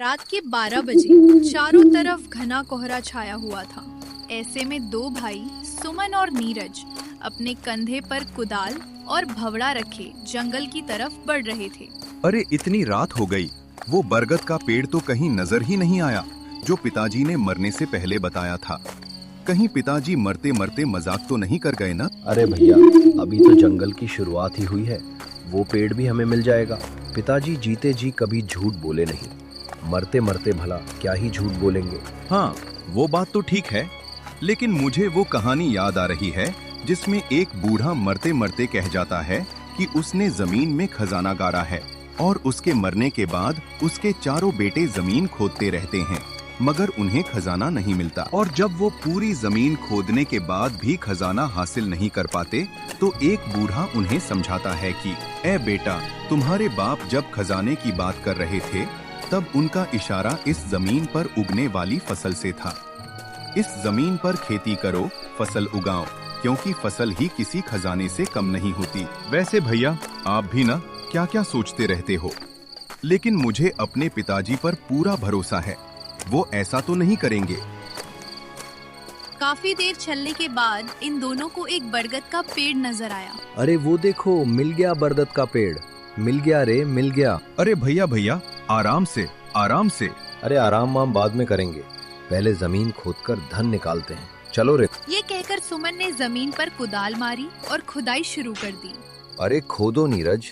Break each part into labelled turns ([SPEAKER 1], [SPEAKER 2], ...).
[SPEAKER 1] रात के 12 बजे चारों तरफ घना कोहरा छाया हुआ था। ऐसे में दो भाई सुमन और नीरज अपने कंधे पर कुदाल और भवड़ा रखे जंगल की तरफ बढ़ रहे थे।
[SPEAKER 2] अरे इतनी रात हो गई, वो बरगद का पेड़ तो कहीं नजर ही नहीं आया जो पिताजी ने मरने से पहले बताया था। कहीं पिताजी मरते मरते मजाक तो नहीं कर गए ना?
[SPEAKER 3] अरे भैया, अभी तो जंगल की शुरुआत ही हुई है, वो पेड़ भी हमें मिल जाएगा। पिताजी जीते जी कभी झूठ बोले नहीं, मरते मरते भला क्या ही झूठ बोलेंगे।
[SPEAKER 2] हाँ, वो बात तो ठीक है, लेकिन मुझे वो कहानी याद आ रही है जिसमें एक बूढ़ा मरते मरते कह जाता है कि उसने जमीन में खजाना गाड़ा है और उसके मरने के बाद उसके चारों बेटे जमीन खोदते रहते हैं मगर उन्हें खजाना नहीं मिलता। और जब वो पूरी जमीन खोदने के बाद भी खजाना हासिल नहीं कर पाते तो एक बूढ़ा उन्हें समझाता है कि ए बेटा, तुम्हारे बाप जब खजाने की बात कर रहे थे तब उनका इशारा इस जमीन पर उगने वाली फसल से था। इस जमीन पर खेती करो, फसल उगाओ, क्योंकि फसल ही किसी खजाने से कम नहीं होती। वैसे भैया, आप भी ना क्या क्या सोचते रहते हो, लेकिन मुझे अपने पिताजी पर पूरा भरोसा है, वो ऐसा तो नहीं करेंगे।
[SPEAKER 1] काफी देर चलने के बाद इन दोनों को एक बरगद का पेड़ नजर आया।
[SPEAKER 3] अरे वो देखो, मिल गया बरगद का पेड़, मिल गया रे, मिल गया।
[SPEAKER 2] अरे भैया भैया, आराम से आराम से।
[SPEAKER 3] अरे आराम वाम बाद में करेंगे, पहले जमीन खोदकर धन निकालते हैं, चलो रे।
[SPEAKER 1] ये कहकर सुमन ने जमीन पर कुदाल मारी और खुदाई शुरू कर दी।
[SPEAKER 3] अरे खोदो नीरज,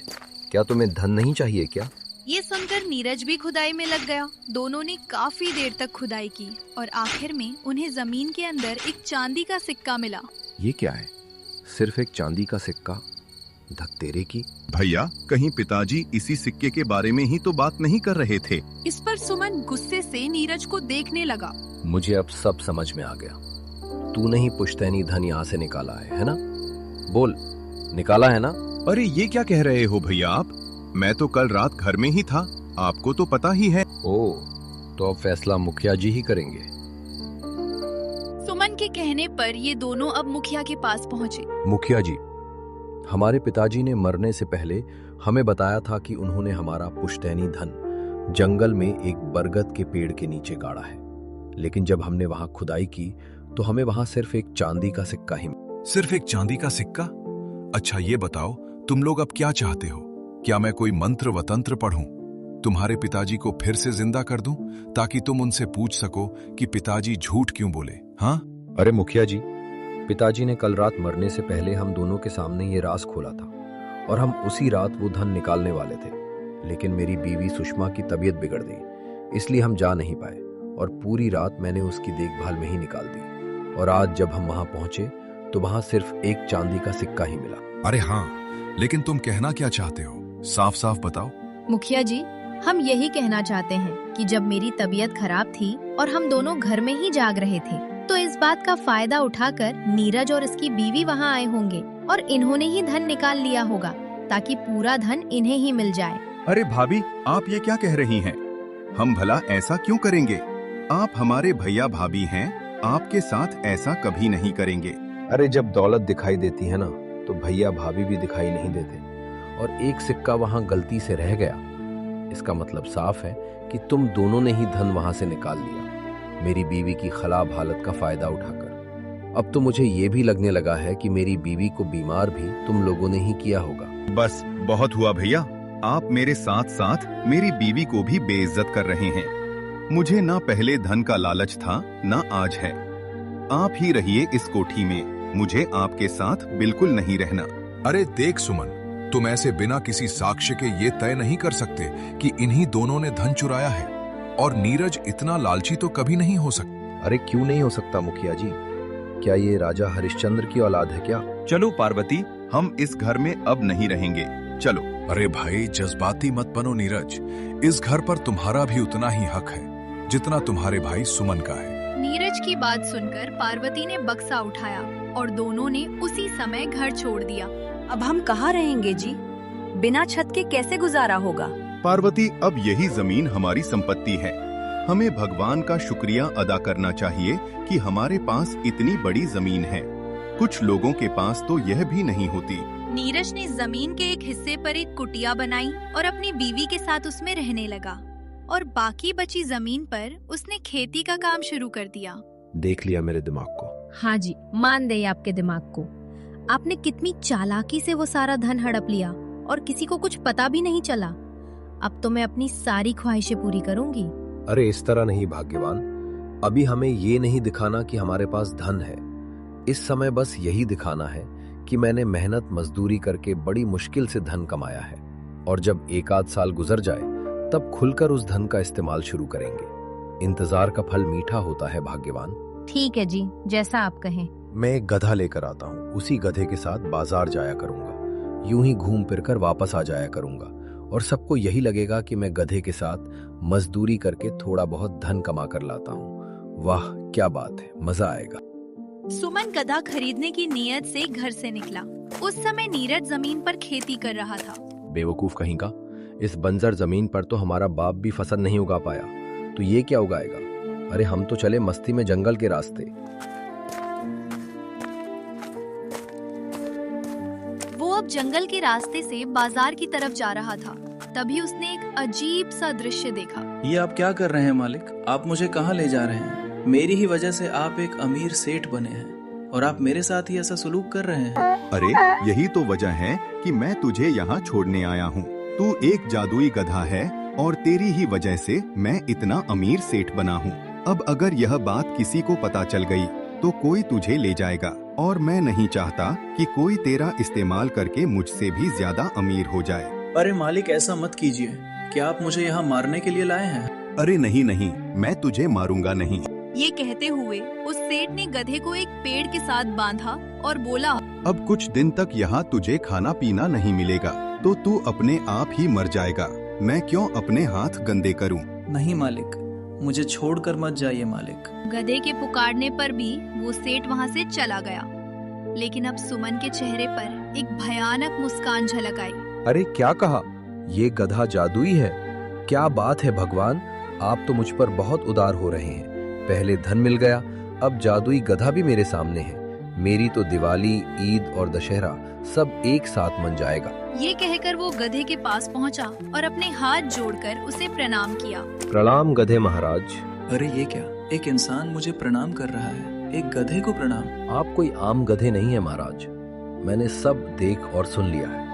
[SPEAKER 3] क्या तुम्हें धन नहीं चाहिए क्या?
[SPEAKER 1] ये सुनकर नीरज भी खुदाई में लग गया। दोनों ने काफी देर तक खुदाई की और आखिर में उन्हें जमीन के अंदर एक चांदी का सिक्का मिला।
[SPEAKER 3] ये क्या है? सिर्फ एक चांदी का सिक्का? धत तेरे की।
[SPEAKER 2] भैया, कहीं पिताजी इसी सिक्के के बारे में ही तो बात नहीं कर रहे थे?
[SPEAKER 1] इस पर सुमन गुस्से से नीरज को देखने लगा।
[SPEAKER 3] मुझे अब सब समझ में आ गया, तूने ही पुश्तैनी धन यहाँ से निकाला है ना? बोल, निकाला है ना?
[SPEAKER 2] अरे ये क्या कह रहे हो भैया आप? मैं तो कल रात घर में ही था, आपको तो पता ही है।
[SPEAKER 3] ओ, तो अब फैसला मुखिया जी ही करेंगे।
[SPEAKER 1] सुमन के कहने पर ये दोनों अब मुखिया के पास पहुँचे।
[SPEAKER 3] मुखिया जी, हमारे पिताजी ने मरने से पहले हमें बताया था कि उन्होंने हमारा पुश्तैनी धन जंगल में एक बरगद के पेड़ के नीचे गाड़ा है, लेकिन जब हमने वहां खुदाई की तो हमें वहां सिर्फ एक चांदी का सिक्का ही मिला।
[SPEAKER 4] सिर्फ एक चांदी का सिक्का? अच्छा ये बताओ, तुम लोग अब क्या चाहते हो? क्या मैं कोई मंत्र व तंत्र पढ़ूं, तुम्हारे पिताजी को फिर से जिंदा कर दूं, ताकि तुम उनसे पूछ सको कि पिताजी झूठ क्यों बोले? हाँ?
[SPEAKER 3] अरे मुखिया जी, पिताजी ने कल रात मरने से पहले हम दोनों के सामने ये राज खोला था और हम उसी रात वो धन निकालने वाले थे, लेकिन मेरी बीवी सुषमा की तबीयत बिगड़ गई, इसलिए हम जा नहीं पाए और पूरी रात मैंने उसकी देखभाल में ही निकाल दी। और आज जब हम वहां पहुंचे तो वहां सिर्फ एक चांदी का सिक्का ही मिला।
[SPEAKER 4] अरे हाँ, लेकिन तुम कहना क्या चाहते हो? साफ साफ बताओ।
[SPEAKER 5] मुखिया जी, हम यही कहना चाहते हैं कि जब मेरी तबीयत खराब थी और हम दोनों घर में ही जाग रहे थे, तो इस बात का फायदा उठाकर नीरज और इसकी बीवी वहां आए होंगे और इन्होंने ही धन निकाल लिया होगा, ताकि पूरा धन इन्हें ही मिल जाए।
[SPEAKER 2] अरे भाभी, आप ये क्या कह रही हैं? हम भला ऐसा क्यों करेंगे? आप हमारे भैया भाभी हैं, आपके साथ ऐसा कभी नहीं करेंगे।
[SPEAKER 3] अरे जब दौलत दिखाई देती है ना, तो भैया भाभी भी दिखाई नहीं देते, और एक सिक्का वहां गलती से रह गया, इसका मतलब साफ है कि तुम दोनों ने ही धन वहां से निकाल लिया, मेरी बीवी की खराब हालत का फायदा उठाकर। अब तो मुझे ये भी लगने लगा है कि मेरी बीवी को बीमार भी तुम लोगों ने ही किया होगा।
[SPEAKER 2] बस बहुत हुआ भैया, आप मेरे साथ साथ मेरी बीवी को भी बेइज्जत कर रहे हैं। मुझे ना पहले धन का लालच था, ना आज है। आप ही रहिए इस कोठी में, मुझे आपके साथ बिल्कुल नहीं रहना।
[SPEAKER 4] अरे देख सुमन, तुम ऐसे बिना किसी साक्ष्य के ये तय नहीं कर सकते कि इन्हीं दोनों ने धन चुराया है, और नीरज इतना लालची तो कभी नहीं हो सकता।
[SPEAKER 3] अरे क्यों नहीं हो सकता मुखिया जी? क्या ये राजा हरिश्चंद्र की औलाद है क्या?
[SPEAKER 2] चलो पार्वती, हम इस घर में अब नहीं रहेंगे, चलो।
[SPEAKER 4] अरे भाई, जज्बाती मत बनो नीरज, इस घर पर तुम्हारा भी उतना ही हक है जितना तुम्हारे भाई सुमन का है।
[SPEAKER 1] नीरज की बात सुनकर पार्वती ने बक्सा उठाया और दोनों ने उसी समय घर छोड़ दिया।
[SPEAKER 6] अब हम कहाँ रहेंगे जी? बिना छत के कैसे गुजारा होगा?
[SPEAKER 2] पार्वती, अब यही जमीन हमारी संपत्ति है। हमें भगवान का शुक्रिया अदा करना चाहिए कि हमारे पास इतनी बड़ी जमीन है। कुछ लोगों के पास तो यह भी नहीं होती।
[SPEAKER 1] नीरज ने जमीन के एक हिस्से पर एक कुटिया बनाई और अपनी बीवी के साथ उसमें रहने लगा। और बाकी बची जमीन पर उसने खेती का काम शुरू कर दिया।
[SPEAKER 3] देख लिया मेरे दिमाग को।
[SPEAKER 5] हाँ जी, मान दे आपके दिमाग को। आपने कितनी चालाकी से वो सारा धन हड़प लिया और किसी को कुछ पता भी नहीं चला। अब तो मैं अपनी सारी ख्वाहिशें पूरी करूंगी।
[SPEAKER 3] अरे इस तरह नहीं भाग्यवान, अभी हमें ये नहीं दिखाना कि हमारे पास धन है। इस समय बस यही दिखाना है कि मैंने मेहनत मजदूरी करके बड़ी मुश्किल से धन कमाया है, और जब एक आध साल गुजर जाए तब खुलकर उस धन का इस्तेमाल शुरू करेंगे। इंतजार का फल मीठा होता है भाग्यवान।
[SPEAKER 5] ठीक है जी, जैसा आप कहें।
[SPEAKER 3] मैं एक गधा लेकर आता हूँ, उसी गधे के साथ बाजार जाया करूंगा। यूं ही घूम फिर कर वापस आ जाया करूंगा, और सबको यही लगेगा कि मैं गधे के साथ मजदूरी करके थोड़ा बहुत धन कमा कर लाता हूँ। वाह क्या बात है, मजा आएगा।
[SPEAKER 1] सुमन गधा खरीदने की नीयत से घर से निकला। उस समय नीरज जमीन पर खेती कर रहा था।
[SPEAKER 3] बेवकूफ कहीं का, इस बंजर जमीन पर तो हमारा बाप भी फसल नहीं उगा पाया, तो ये क्या उगाएगा। अरे हम तो चले मस्ती में जंगल के रास्ते।
[SPEAKER 1] वो अब जंगल के रास्ते से बाजार की तरफ जा रहा था। तभी उसने एक अजीब सा दृश्य देखा।
[SPEAKER 7] ये आप क्या कर रहे हैं मालिक? आप मुझे कहाँ ले जा रहे हैं? मेरी ही वजह से आप एक अमीर सेठ बने हैं और आप मेरे साथ ही ऐसा सलूक कर रहे हैं।
[SPEAKER 2] अरे यही तो वजह है कि मैं तुझे यहाँ छोड़ने आया हूँ। तू एक जादुई गधा है और तेरी ही वजह से मैं इतना अमीर सेठ बना हूँ। अब अगर यह बात किसी को पता चल गई तो कोई तुझे ले जाएगा, और मैं नहीं चाहता कि कोई तेरा इस्तेमाल करके मुझसे भी ज्यादा अमीर हो जाए।
[SPEAKER 7] अरे मालिक ऐसा मत कीजिए। क्या आप मुझे यहाँ मारने के लिए लाए हैं?
[SPEAKER 2] अरे नहीं नहीं, मैं तुझे मारूंगा नहीं।
[SPEAKER 1] ये कहते हुए उस सेठ ने गधे को एक पेड़ के साथ बांधा और बोला,
[SPEAKER 2] अब कुछ दिन तक यहाँ तुझे खाना पीना नहीं मिलेगा, तो तू अपने आप ही मर जाएगा। मैं क्यों अपने हाथ गंदे करूं?
[SPEAKER 7] नहीं मालिक, मुझे छोड़कर मत जाइए मालिक।
[SPEAKER 1] गधे के पुकारने पर भी वो सेठ वहाँ से चला गया। लेकिन अब सुमन के चेहरे पर एक भयानक मुस्कान झलक आई।
[SPEAKER 3] अरे क्या कहा? ये गधा जादुई है? क्या बात है भगवान, आप तो मुझ पर बहुत उदार हो रहे हैं। पहले धन मिल गया, अब जादुई गधा भी मेरे सामने है। मेरी तो दिवाली, ईद और दशहरा सब एक साथ मन जाएगा।
[SPEAKER 1] ये कहकर वो गधे के पास पहुंचा और अपने हाथ जोड़कर उसे प्रणाम किया।
[SPEAKER 3] प्रणाम गधे महाराज।
[SPEAKER 7] अरे ये क्या, एक इंसान मुझे प्रणाम कर रहा है, एक गधे को प्रणाम?
[SPEAKER 3] आप कोई आम गधे नहीं है महाराज, मैंने सब देख और सुन लिया है।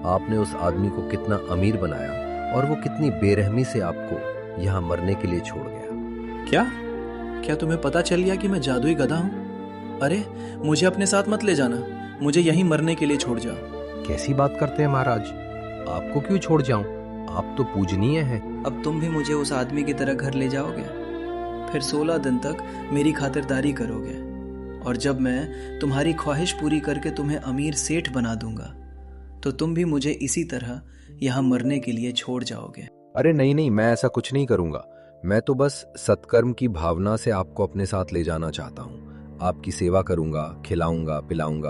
[SPEAKER 3] आपने उस आदमी को कितना अमीर बनाया और वो कितनी बेरहमी से आपको यहाँ मरने के लिए छोड़ गया।
[SPEAKER 7] क्या तुम्हें पता चल गया कि मैं जादुई गधा हूँ? अरे मुझे अपने साथ मत ले जाना, मुझे यहीं मरने के लिए छोड़ जाओ।
[SPEAKER 3] कैसी बात करते हैं महाराज, आपको क्यों छोड़ जाऊं? आप तो पूजनीय हैं।
[SPEAKER 7] अब तुम भी मुझे उस आदमी की तरह घर ले जाओगे, फिर 16 दिन तक मेरी खातिरदारी करोगे, और जब मैं तुम्हारी ख्वाहिश पूरी करके तुम्हें अमीर सेठ बना दूंगा तो तुम भी मुझे इसी तरह यहाँ मरने के लिए छोड़ जाओगे।
[SPEAKER 3] अरे नहीं नहीं, मैं ऐसा कुछ नहीं करूंगा। मैं तो बस सत्कर्म की भावना से आपको अपने साथ ले जाना चाहता हूँ। आपकी सेवा करूंगा, खिलाऊंगा, पिलाऊंगा,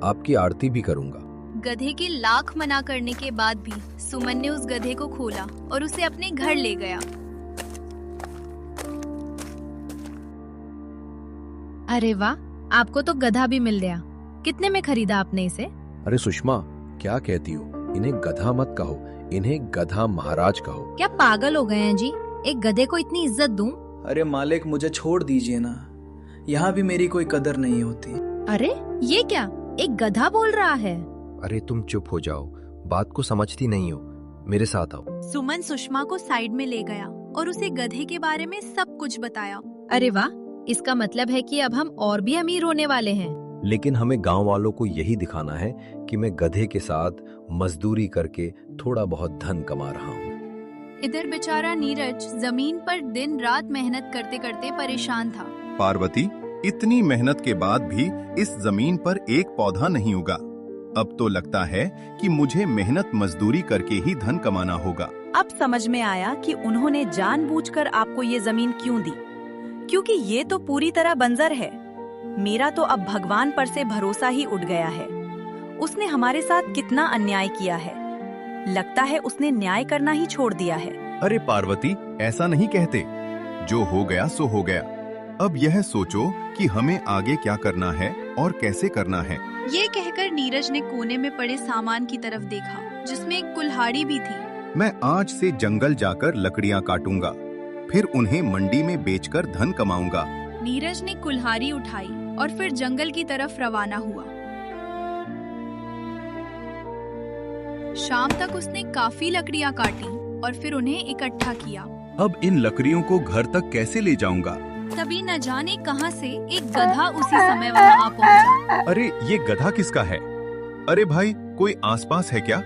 [SPEAKER 3] आपकी आरती भी करूंगा।
[SPEAKER 1] गधे के लाख मना करने के बाद भी सुमन ने उस गधे को खोला और उसे अपने घर ले गया।
[SPEAKER 5] अरे वाह, आपको तो गधा भी मिल गया। कितने में खरीदा आपने इसे?
[SPEAKER 3] अरे सुषमा, क्या कहती हो? इन्हें गधा मत कहो, इन्हें गधा महाराज कहो।
[SPEAKER 5] क्या पागल हो गए हैं जी? एक गधे को इतनी इज्जत दूं?
[SPEAKER 7] अरे मालिक मुझे छोड़ दीजिए ना, यहाँ भी मेरी कोई कदर नहीं होती।
[SPEAKER 5] अरे ये क्या, एक गधा बोल रहा है?
[SPEAKER 3] अरे तुम चुप हो जाओ, बात को समझती नहीं हो, मेरे साथ आओ।
[SPEAKER 1] सुमन सुषमा को साइड में ले गया और उसे गधे के बारे में सब कुछ बताया।
[SPEAKER 5] अरे वाह, इसका मतलब है कि अब हम और भी अमीर होने वाले हैं।
[SPEAKER 3] लेकिन हमें गांव वालों को यही दिखाना है कि मैं गधे के साथ मजदूरी करके थोड़ा बहुत धन कमा रहा हूँ।
[SPEAKER 1] इधर बेचारा नीरज जमीन पर दिन रात मेहनत करते करते परेशान था।
[SPEAKER 2] पार्वती, इतनी मेहनत के बाद भी इस जमीन पर एक पौधा नहीं उगा। अब तो लगता है कि मुझे मेहनत मजदूरी करके ही धन कमाना होगा।
[SPEAKER 6] अब समझ में आया कि उन्होंने जानबूझकर आपको ये जमीन क्यों दी, क्योंकि ये तो पूरी तरह बंजर है। मेरा तो अब भगवान पर से भरोसा ही उठ गया है। उसने हमारे साथ कितना अन्याय किया है, लगता है उसने न्याय करना ही छोड़ दिया है।
[SPEAKER 2] अरे पार्वती, ऐसा नहीं कहते। जो हो गया सो हो गया। अब यह सोचो कि हमें आगे क्या करना है और कैसे करना है।
[SPEAKER 1] ये कहकर नीरज ने कोने में पड़े सामान की तरफ देखा, जिसमें एक कुल्हाड़ी भी थी।
[SPEAKER 2] मैं आज से जंगल जाकर लकड़ियां काटूंगा, फिर उन्हें मंडी में बेचकर धन कमाऊंगा।
[SPEAKER 1] नीरज ने कुल्हाड़ी उठाई और फिर जंगल की तरफ रवाना हुआ। शाम तक उसने काफी लकड़ियां काटी और फिर उन्हें इकट्ठा किया।
[SPEAKER 2] अब इन लकड़ियों को घर तक कैसे ले जाऊंगा?
[SPEAKER 1] तभी न जाने कहां से एक गधा उसी समय वहां आ पहुंचा।
[SPEAKER 2] अरे ये गधा किसका है? अरे भाई, कोई आसपास है क्या?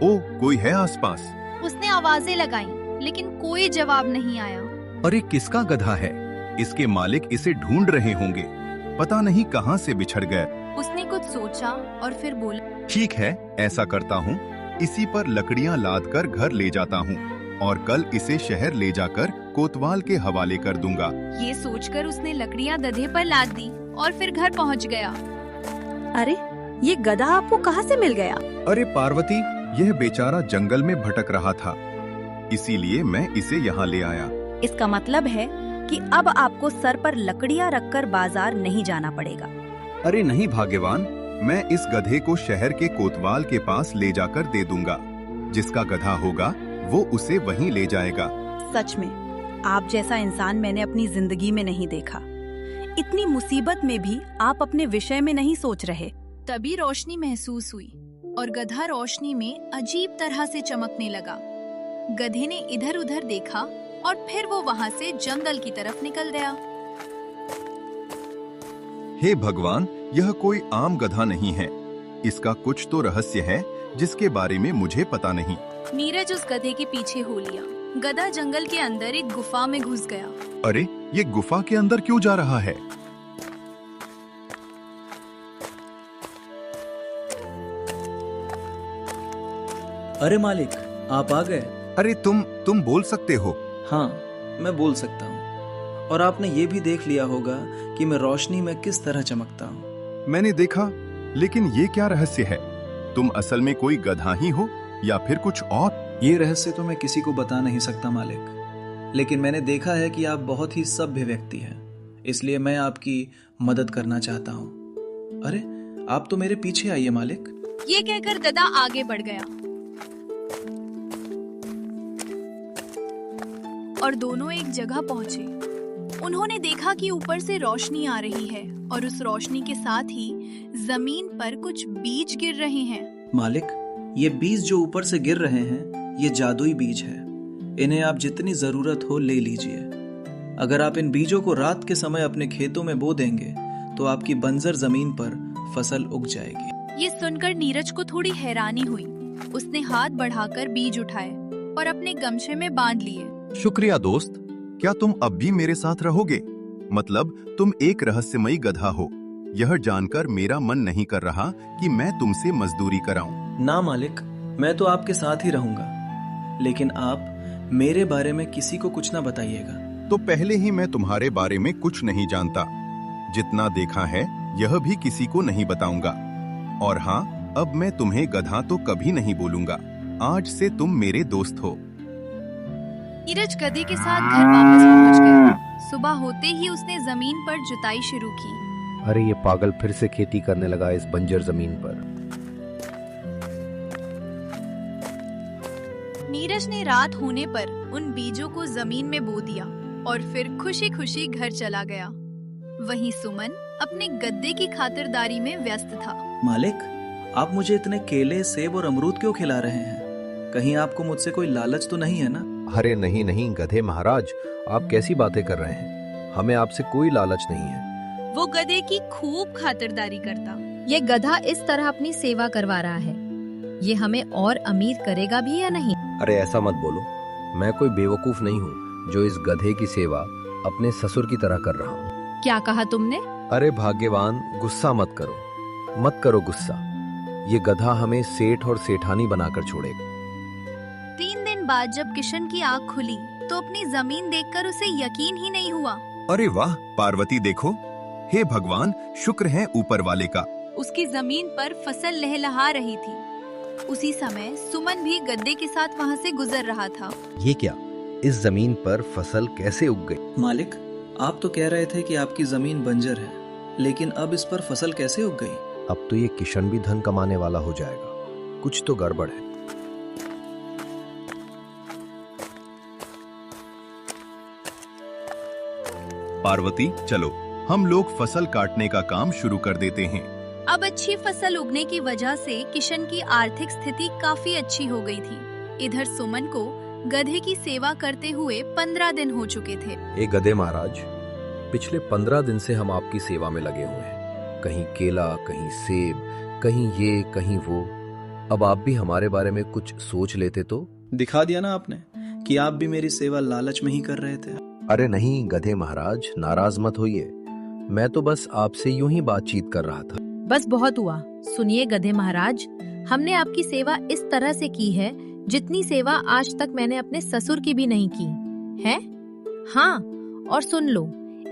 [SPEAKER 2] ओ, कोई है आसपास?
[SPEAKER 5] उसने आवाजें लगाई लेकिन कोई जवाब नहीं आया।
[SPEAKER 2] अरे किसका गधा है? इसके मालिक इसे ढूंढ रहे होंगे, पता नहीं कहां से बिछड़ गए।
[SPEAKER 1] उसने कुछ सोचा और फिर बोला,
[SPEAKER 2] ठीक है, ऐसा करता हूँ, इसी पर लकड़ियां लाद कर घर ले जाता हूँ और कल इसे शहर ले जाकर कोतवाल के हवाले कर दूंगा।
[SPEAKER 1] ये सोचकर उसने लकड़ियां गधे पर लाद दी और फिर घर पहुंच गया।
[SPEAKER 6] अरे ये गधा आपको कहाँ से मिल गया?
[SPEAKER 2] अरे पार्वती, यह बेचारा जंगल में भटक रहा था, इसीलिए मैं इसे यहाँ ले आया।
[SPEAKER 6] इसका मतलब है कि अब आपको सर पर लकड़ियाँ रखकर बाजार नहीं जाना पड़ेगा।
[SPEAKER 2] अरे नहीं भाग्यवान, मैं इस गधे को शहर के कोतवाल के पास ले जाकर दे दूंगा। जिसका गधा होगा वो उसे वहीं ले जाएगा।
[SPEAKER 6] सच में आप जैसा इंसान मैंने अपनी जिंदगी में नहीं देखा। इतनी मुसीबत में भी आप अपने विषय में नहीं सोच रहे।
[SPEAKER 1] तभी रोशनी महसूस हुई और गधा रोशनी में अजीब तरह से चमकने लगा। गधे ने इधर उधर देखा और फिर वो वहां से जंगल की तरफ निकल गया।
[SPEAKER 2] हे भगवान, यह कोई आम गधा नहीं है, इसका कुछ तो रहस्य है जिसके बारे में मुझे पता नहीं।
[SPEAKER 1] नीरज उस गधे के पीछे हो लिया। गधा जंगल के अंदर एक गुफा में घुस गया।
[SPEAKER 2] अरे ये गुफा के अंदर क्यों जा रहा है?
[SPEAKER 7] अरे मालिक, आप आ गए।
[SPEAKER 2] अरे तुम बोल सकते हो?
[SPEAKER 7] हाँ, मैं बोल सकता हूँ। और आपने ये भी देख लिया होगा कि मैं रोशनी में किस तरह चमकता हूँ।
[SPEAKER 2] मैंने देखा, लेकिन ये क्या रहस्य है? तुम असल में कोई गधा ही हो या फिर कुछ और?
[SPEAKER 7] ये रहस्य तो मैं किसी को बता नहीं सकता मालिक, लेकिन मैंने देखा है कि आप बहुत ही सभ्य व्यक्ति हैं, इसलिए मैं आपकी मदद करना चाहता हूँ। अरे आप तो मेरे पीछे आइए मालिक।
[SPEAKER 1] ये कहकर गधा आगे बढ़ गया और दोनों एक जगह पहुंचे। उन्होंने देखा कि ऊपर से रोशनी आ रही है और उस रोशनी के साथ ही जमीन पर कुछ बीज गिर रहे हैं।
[SPEAKER 7] मालिक, ये बीज जो ऊपर से गिर रहे हैं, ये जादुई बीज है। इन्हें आप जितनी जरूरत हो ले लीजिए। अगर आप इन बीजों को रात के समय अपने खेतों में बो देंगे तो आपकी बंजर जमीन पर फसल उग जाएगी।
[SPEAKER 1] ये सुनकर नीरज को थोड़ी हैरानी हुई। उसने हाथ बढ़ाकर बीज उठाए और अपने गमछे में बांध लिए।
[SPEAKER 2] शुक्रिया दोस्त, क्या तुम अब भी मेरे साथ रहोगे? मतलब तुम एक रहस्यमयी गधा हो। यह जानकर मेरा मन नहीं कर रहा कि मैं तुमसे मजदूरी कराऊं।
[SPEAKER 7] ना मालिक, मैं तो आपके साथ ही रहूंगा, लेकिन आप मेरे बारे में किसी को कुछ ना बताइएगा।
[SPEAKER 2] तो पहले ही मैं तुम्हारे बारे में कुछ नहीं जानता। जितना देखा है यह भी किसी को नहीं बताऊंगा। और हाँ, अब मैं तुम्हें गधा तो कभी नहीं बोलूंगा। आज से तुम मेरे दोस्त हो।
[SPEAKER 1] नीरज गधे के साथ घर वापस पहुंच गया। सुबह होते ही उसने जमीन पर जुताई शुरू की।
[SPEAKER 3] अरे ये पागल फिर से खेती करने लगा इस बंजर जमीन पर।
[SPEAKER 1] नीरज ने रात होने पर उन बीजों को जमीन में बो दिया और फिर खुशी खुशी घर चला गया। वहीं सुमन अपने गद्दे की खातिरदारी में व्यस्त था।
[SPEAKER 7] मालिक, आप मुझे इतने केले, सेब और अमरूद क्यों खिला रहे हैं? कहीं आपको मुझसे कोई लालच तो नहीं है ना?
[SPEAKER 3] अरे नहीं नहीं गधे महाराज, आप कैसी बातें कर रहे हैं? हमें आपसे कोई लालच नहीं है।
[SPEAKER 1] वो गधे की खूब खातिरदारी करता।
[SPEAKER 5] ये गधा इस तरह अपनी सेवा करवा रहा है, ये हमें और अमीर करेगा भी या नहीं?
[SPEAKER 3] अरे ऐसा मत बोलो, मैं कोई बेवकूफ नहीं हूँ जो इस गधे की सेवा अपने ससुर की तरह कर रहा हूँ।
[SPEAKER 5] क्या कहा तुमने?
[SPEAKER 3] अरे भाग्यवान, गुस्सा मत करो, मत करो गुस्सा। ये गधा हमें सेठ और सेठानी बनाकर छोड़ेगा।
[SPEAKER 1] 3 दिन बाद जब किशन की आँख खुली तो अपनी जमीन देखकर उसे यकीन ही नहीं हुआ।
[SPEAKER 2] अरे वाह पार्वती, देखो, हे भगवान, शुक्र है ऊपर वाले का।
[SPEAKER 1] उसकी जमीन पर फसल लहलहा रही थी। उसी समय सुमन भी गद्दे के साथ वहाँ से गुजर रहा था।
[SPEAKER 3] ये क्या, इस जमीन पर फसल कैसे उग गई?
[SPEAKER 7] मालिक, आप तो कह रहे थे कि आपकी जमीन बंजर है, लेकिन अब इस पर फसल कैसे उग गई?
[SPEAKER 3] अब तो ये किशन भी धन कमाने वाला हो जाएगा। कुछ तो गड़बड़ है।
[SPEAKER 2] पार्वती चलो, हम लोग फसल काटने का काम शुरू कर देते हैं।
[SPEAKER 1] अब अच्छी फसल उगने की वजह से किशन की आर्थिक स्थिति काफी अच्छी हो गई थी। इधर सुमन को गधे की सेवा करते हुए 15 दिन हो चुके थे।
[SPEAKER 3] ए गधे महाराज, पिछले 15 दिन से हम आपकी सेवा में लगे हुए हैं। कहीं केला, कहीं सेब, कहीं ये कहीं वो। अब आप भी हमारे बारे में कुछ सोच लेते तो।
[SPEAKER 7] दिखा दिया ना आपने कि आप भी मेरी सेवा लालच में ही कर रहे थे।
[SPEAKER 3] अरे नहीं गधे महाराज, नाराज मत होइए। मैं तो बस आपसे यूं ही बातचीत कर रहा था।
[SPEAKER 5] बस बहुत हुआ। सुनिए गधे महाराज, हमने आपकी सेवा इस तरह से की है जितनी सेवा आज तक मैंने अपने ससुर की भी नहीं की है। हाँ, और सुन लो,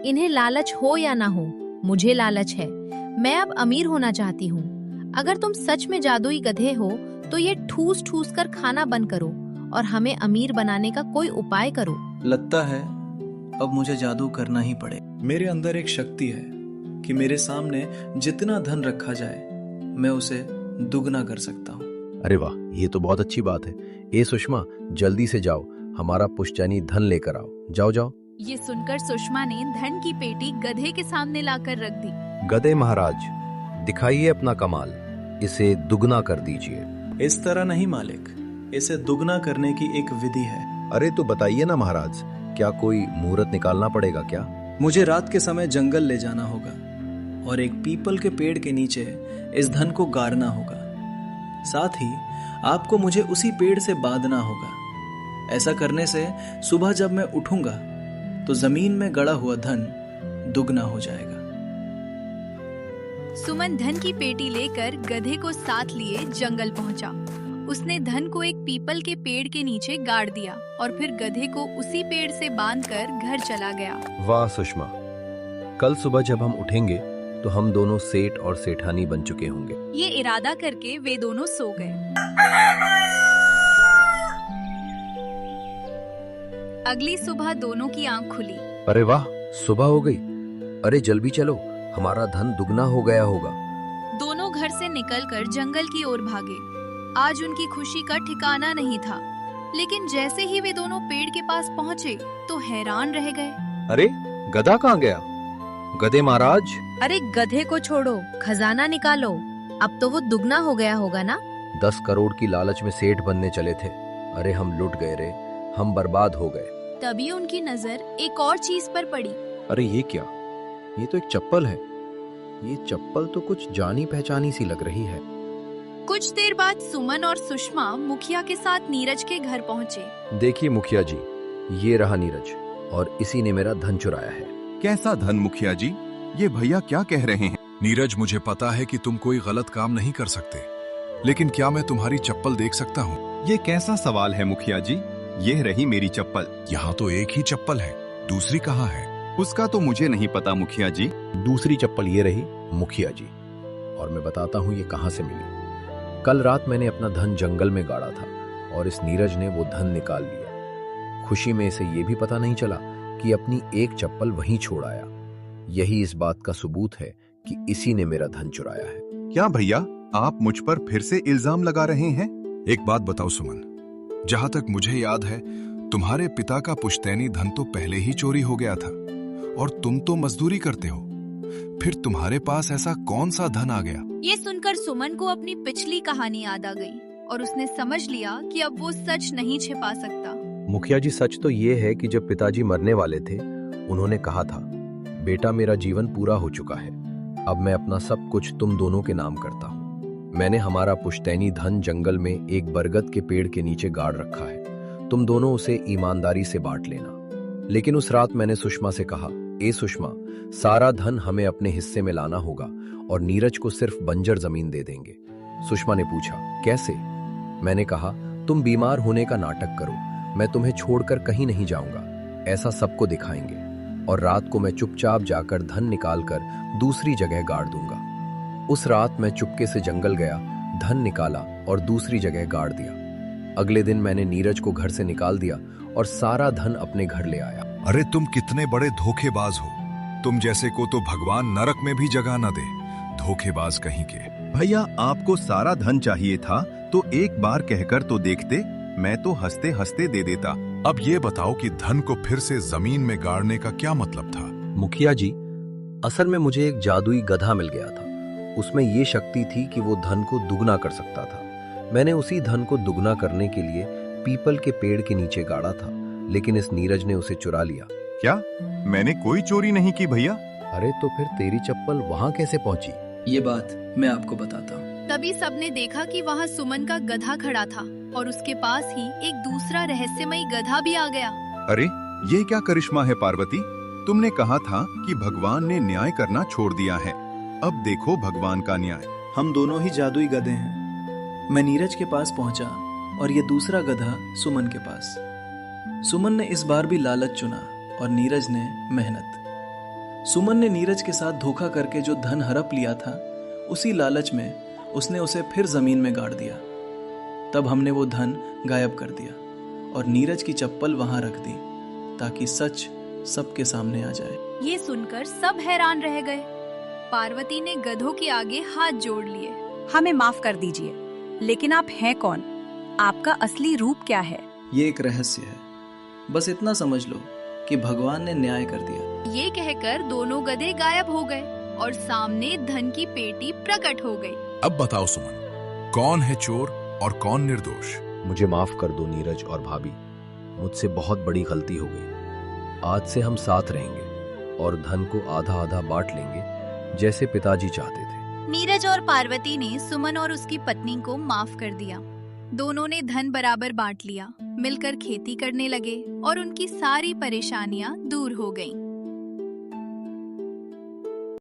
[SPEAKER 5] इन्हें लालच हो या ना हो, मुझे लालच है। मैं अब अमीर होना चाहती हूँ। अगर तुम सच में जादुई गधे हो तो ये ठूस ठूस कर खाना बंद करो और हमें अमीर बनाने का कोई उपाय करो।
[SPEAKER 7] लगता है अब मुझे जादू करना ही पड़े। मेरे अंदर एक शक्ति है कि मेरे सामने जितना धन रखा जाए मैं उसे दुगना कर सकता हूँ।
[SPEAKER 3] अरे वाह, ये तो बहुत अच्छी बात है। ए सुषमा, जल्दी से जाओ, हमारा पुश्तैनी धन लेकर आओ। जाओ जाओ।
[SPEAKER 1] ये सुनकर सुषमा ने धन की पेटी गधे के सामने लाकर रख दी।
[SPEAKER 3] गधे महाराज, दिखाइए अपना कमाल, इसे दुगना कर दीजिए।
[SPEAKER 7] इस तरह नहीं मालिक, इसे दुगना करने की एक विधि है।
[SPEAKER 3] अरे तो बताइए ना महाराज, क्या कोई मुहूर्त निकालना पड़ेगा क्या?
[SPEAKER 7] मुझे रात के समय जंगल ले जाना होगा और एक पीपल के पेड़ के नीचे इस धन को गाड़ना होगा। साथ ही आपको मुझे उसी पेड़ से बांधना होगा। ऐसा करने से सुबह जब मैं उठूंगा तो जमीन में गड़ा हुआ धन दुगना हो जाएगा।
[SPEAKER 1] सुमन धन की पेटी लेकर गधे को साथ लिए जंगल पहुंचा। उसने धन को एक पीपल के पेड़ के नीचे गाड़ दिया और फिर गधे को उसी पेड़ से बांधकर घर चला गया।
[SPEAKER 3] वाह सुषमा, कल सुबह जब हम उठेंगे तो हम दोनों सेठ और सेठानी बन चुके होंगे।
[SPEAKER 1] ये इरादा करके वे दोनों सो गए। अगली सुबह दोनों की आंख खुली।
[SPEAKER 3] अरे वाह, सुबह हो गई। अरे जल्दी चलो, हमारा धन दुगना हो गया होगा।
[SPEAKER 1] दोनों घर से निकलकर जंगल की ओर भागे। आज उनकी खुशी का ठिकाना नहीं था, लेकिन जैसे ही वे दोनों पेड़ के पास पहुंचे तो हैरान रह गए।
[SPEAKER 3] अरे गधा कहाँ गया? गधे महाराज।
[SPEAKER 5] अरे गधे को छोड़ो, खजाना निकालो। अब तो वो दुगना हो गया होगा ना।
[SPEAKER 3] 10 करोड़ की लालच में सेठ बनने चले थे। अरे हम लुट गए रे, हम बर्बाद हो गए।
[SPEAKER 1] तभी उनकी नजर एक और चीज पर पड़ी।
[SPEAKER 3] अरे ये क्या? ये तो एक चप्पल है। ये चप्पल तो कुछ जानी पहचानी सी लग रही है।
[SPEAKER 1] कुछ देर बाद सुमन और सुषमा मुखिया के साथ नीरज के घर पहुंचे।
[SPEAKER 3] देखिए मुखिया जी, ये रहा नीरज, और इसी ने मेरा धन चुराया है।
[SPEAKER 2] कैसा धन मुखिया जी? ये भैया क्या कह रहे हैं?
[SPEAKER 4] नीरज, मुझे पता है कि तुम कोई गलत काम नहीं कर सकते, लेकिन क्या मैं तुम्हारी चप्पल देख सकता हूँ?
[SPEAKER 2] ये कैसा सवाल है मुखिया जी? ये रही मेरी चप्पल।
[SPEAKER 4] यहाँ तो एक ही चप्पल है, दूसरी कहाँ है?
[SPEAKER 2] उसका तो मुझे नहीं पता मुखिया जी।
[SPEAKER 3] दूसरी चप्पल ये रही मुखिया जी, और मैं बताता हूँ ये कहाँ से मिली। कल रात मैंने अपना धन जंगल में गाड़ा था और इस नीरज ने वो धन निकाल लिया। खुशी में इसे ये भी पता नहीं चला कि अपनी एक चप्पल वहीं छोड़ आया। यही इस बात का सबूत है कि इसी ने मेरा धन चुराया है।
[SPEAKER 2] क्या भैया, आप मुझ पर फिर से इल्जाम लगा रहे हैं?
[SPEAKER 4] एक बात बताओ सुमन, जहां तक मुझे याद है तुम्हारे पिता का पुश्तैनी धन तो पहले ही चोरी हो गया था, और तुम तो मजदूरी करते हो, फिर तुम्हारे पास ऐसा कौन सा धन आ गया?
[SPEAKER 1] ये सुनकर सुमन को अपनी पिछली कहानी याद आ गई और उसने समझ लिया कि अब वो सच नहीं छिपा सकता।
[SPEAKER 3] मुखिया जी, सच तो ये है कि जब पिताजी मरने वाले थे, उन्होंने कहा था, बेटा मेरा जीवन पूरा हो चुका है, अब मैं अपना सब कुछ तुम दोनों के नाम करता हूँ। मैंने हमारा पुश्तैनी धन जंगल में एक बरगद के पेड़ के नीचे गाड़ रखा है, तुम दोनों उसे ईमानदारी से बांट लेना। लेकिन उस रात मैंने सुषमा से कहा, ए सुषमा, सारा धन हमें अपने हिस्से में लाना होगा और नीरज को सिर्फ बंजर जमीन दे देंगे। सुषमा ने पूछा, कैसे? मैंने कहा, तुम बीमार होने का नाटक करो, मैं तुम्हें छोड़कर कहीं नहीं जाऊंगा, ऐसा सबको दिखाएंगे, और रात को मैं चुपचाप जाकर धन निकालकर दूसरी जगह गाड़ दूंगा। उस रात मैं चुपके से जंगल गया, धन निकाला और दूसरी जगह गाड़ दिया। अगले दिन मैंने नीरज को घर से निकाल दिया और सारा धन अपने घर ले आया।
[SPEAKER 4] अरे तुम कितने बड़े धोखेबाज हो, तुम जैसे को तो भगवान नरक में भी जगह न दे, धोखेबाज कहीं के।
[SPEAKER 2] भैया, आपको सारा धन चाहिए था तो एक बार कहकर तो देखते, मैं तो हंसते हंसते दे देता।
[SPEAKER 4] अब ये बताओ कि धन को फिर से जमीन में गाड़ने का क्या मतलब था?
[SPEAKER 3] मुखिया जी, असल में मुझे एक जादुई गधा मिल गया था। उसमें ये शक्ति थी कि वो धन को दुगना कर सकता था। मैंने उसी धन को दुगना करने के लिए पीपल के पेड़ के नीचे गाड़ा था, लेकिन इस नीरज ने उसे चुरा लिया।
[SPEAKER 2] क्या? मैंने कोई चोरी नहीं की भैया।
[SPEAKER 3] अरे तो फिर तेरी चप्पल वहां कैसे पहुंची?
[SPEAKER 7] ये बात मैं आपको बताता हूँ।
[SPEAKER 1] तभी सबने देखा कि वहाँ सुमन का गधा खड़ा था और उसके पास ही एक दूसरा रहस्यमयी गधा भी आ गया।
[SPEAKER 2] अरे ये क्या करिश्मा है पार्वती? तुमने कहा था कि भगवान ने न्याय करना छोड़ दिया है। अब देखो भगवान का न्याय।
[SPEAKER 7] हम दोनों ही जादुई गधे हैं। मैं नीरज के पास पहुंचा और ये दूसरा गधा सुमन के पास। सुमन ने इस बार भी लालच चुना और नीरज ने मेहनत। सुमन ने नीरज के साथ धोखा करके जो धन हड़प लिया था, उसी लालच में उसने उसे फिर जमीन में गाड़ दिया। तब हमने वो धन गायब कर दिया और नीरज की चप्पल वहां रख दी ताकि सच सबके सामने आ जाए।
[SPEAKER 1] ये सुनकर सब हैरान रह गए। पार्वती ने गधों के आगे हाथ जोड़ लिए।
[SPEAKER 6] हमें माफ कर दीजिए, लेकिन आप हैं कौन? आपका असली रूप क्या है?
[SPEAKER 7] ये एक रहस्य है। बस इतना समझ लो कि भगवान ने न्याय कर दिया।
[SPEAKER 1] ये कहकर दोनों गधे गायब हो गए और सामने धन की पेटी प्रकट हो गई।
[SPEAKER 4] अब बताओ सुमन, कौन है चोर और कौन निर्दोष?
[SPEAKER 3] मुझे माफ कर दो नीरज और भाभी, मुझसे बहुत बड़ी गलती हो गई। आज से हम साथ रहेंगे और धन को आधा आधा बांट लेंगे, जैसे पिताजी चाहते थे।
[SPEAKER 1] नीरज और पार्वती ने सुमन और उसकी पत्नी को माफ कर दिया। दोनों ने धन बराबर बांट लिया, मिलकर खेती करने लगे और उनकी सारी परेशानियां दूर हो गईं।